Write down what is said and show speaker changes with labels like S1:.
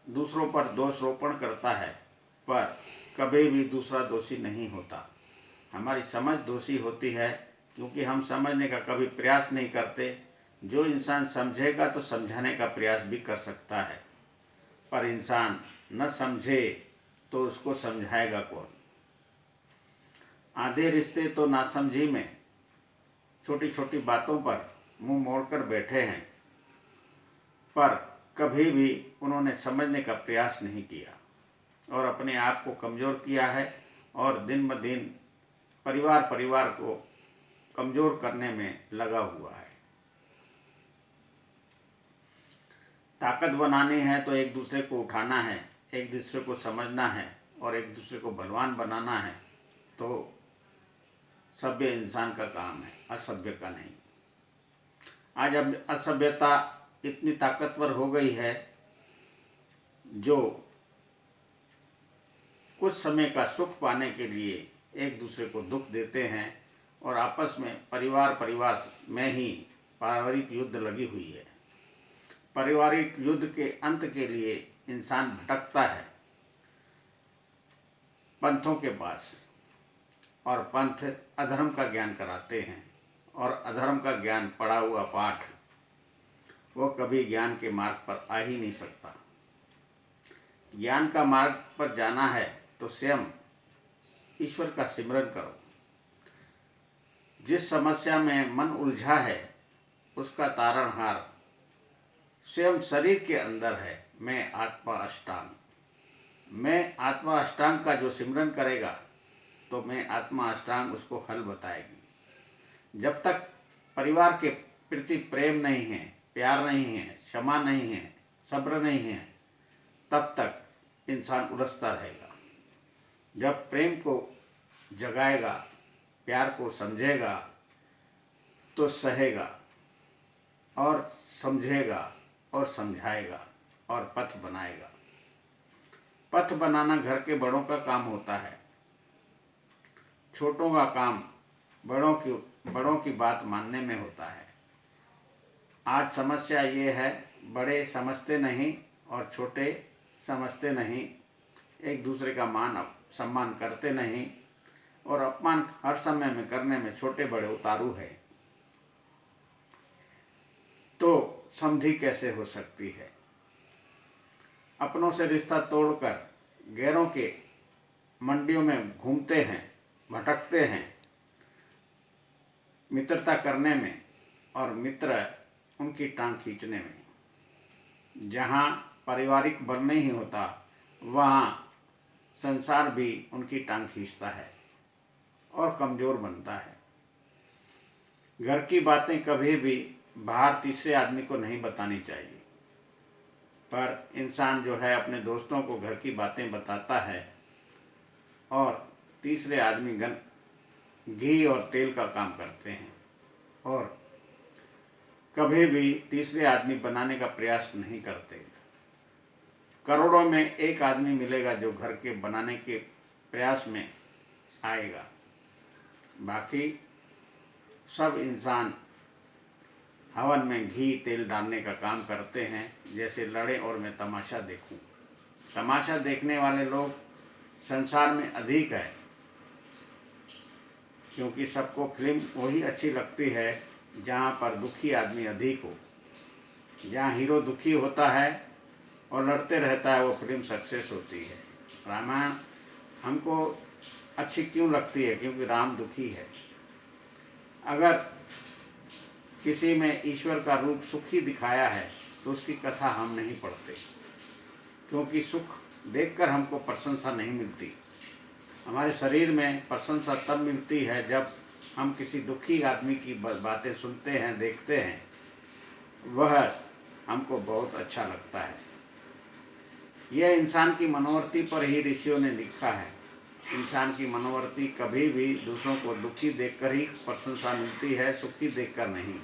S1: दूसरों पर दोष रोपण करता है, पर कभी भी दूसरा दोषी नहीं होता। हमारी समझ दोषी होती है, क्योंकि हम समझने का कभी प्रयास नहीं करते। जो इंसान समझेगा तो समझाने का प्रयास भी कर सकता है, पर इंसान न समझे तो उसको समझाएगा कौन। आधे रिश्ते तो नासमझी में छोटी छोटी बातों पर मुंह मोड़कर बैठे हैं, पर कभी भी उन्होंने समझने का प्रयास नहीं किया और अपने आप को कमज़ोर किया है, और दिन ब दिन परिवार को कमज़ोर करने में लगा हुआ है। ताकत बनानी है तो एक दूसरे को उठाना है, एक दूसरे को समझना है और एक दूसरे को बलवान बनाना है, तो सभ्य इंसान का काम है, असभ्य का नहीं। आज अब असभ्यता इतनी ताकतवर हो गई है, जो कुछ समय का सुख पाने के लिए एक दूसरे को दुख देते हैं, और आपस में परिवार में ही पारिवारिक युद्ध लगी हुई है। पारिवारिक युद्ध के अंत के लिए इंसान भटकता है पंथों के पास, और पंथ अधर्म का ज्ञान कराते हैं, और अधर्म का ज्ञान पढ़ा हुआ पाठ वो कभी ज्ञान के मार्ग पर आ ही नहीं सकता। ज्ञान का मार्ग पर जाना है तो स्वयं ईश्वर का सिमरन करो। जिस समस्या में मन उलझा है उसका तारणहार स्वयं शरीर के अंदर है। मैं आत्मा अष्टांग का जो सिमरन करेगा तो मैं आत्मा अष्टांग उसको हल बताएगी। जब तक परिवार के प्रति प्रेम नहीं है, प्यार नहीं है, क्षमा नहीं है, सब्र नहीं है, तब तक इंसान उलझता रहेगा। जब प्रेम को जगाएगा, प्यार को समझेगा, तो सहेगा और समझेगा और समझाएगा और पथ बनाएगा। पथ बनाना घर के बड़ों का काम होता है। छोटों का काम बड़ों की बात मानने में होता है। आज समस्या ये है, बड़े समझते नहीं और छोटे समझते नहीं, एक दूसरे का मान सम्मान करते नहीं, और अपमान हर समय में करने में छोटे बड़े उतारू है। तो समझी कैसे हो सकती है? अपनों से रिश्ता तोड़कर गैरों के मंडियों में घूमते हैं, भटकते हैं मित्रता करने में, और मित्र उनकी टांग खींचने में। जहाँ पारिवारिक बल नहीं होता, वहाँ संसार भी उनकी टांग खींचता है और कमज़ोर बनता है। घर की बातें कभी भी बाहर तीसरे आदमी को नहीं बतानी चाहिए, पर इंसान जो है अपने दोस्तों को घर की बातें बताता है, और तीसरे आदमी घी और तेल का काम करते हैं, और कभी भी तीसरे आदमी बनाने का प्रयास नहीं करते। करोड़ों में एक आदमी मिलेगा जो घर के बनाने के प्रयास में आएगा, बाकी सब इंसान हवन में घी तेल डालने का काम करते हैं, जैसे लड़े और मैं तमाशा देखूं। तमाशा देखने वाले लोग संसार में अधिक है, क्योंकि सबको फिल्म वही अच्छी लगती है जहाँ पर दुखी आदमी अधिक हो। जहाँ हीरो दुखी होता है और लड़ते रहता है, वो फिल्म सक्सेस होती है। रामायण हमको अच्छी क्यों लगती है? क्योंकि राम दुखी है। अगर किसी में ईश्वर का रूप सुखी दिखाया है तो उसकी कथा हम नहीं पढ़ते, क्योंकि सुख देखकर हमको प्रशंसा नहीं मिलती। हमारे शरीर में प्रशंसा तब मिलती है जब हम किसी दुखी आदमी की बातें सुनते हैं, देखते हैं, वह हमको बहुत अच्छा लगता है। यह इंसान की मनोवृत्ति पर ही ऋषियों ने लिखा है। इंसान की मनोवृत्ति कभी भी दूसरों को दुखी देखकर ही प्रशंसा मिलती है, सुखी देखकर नहीं।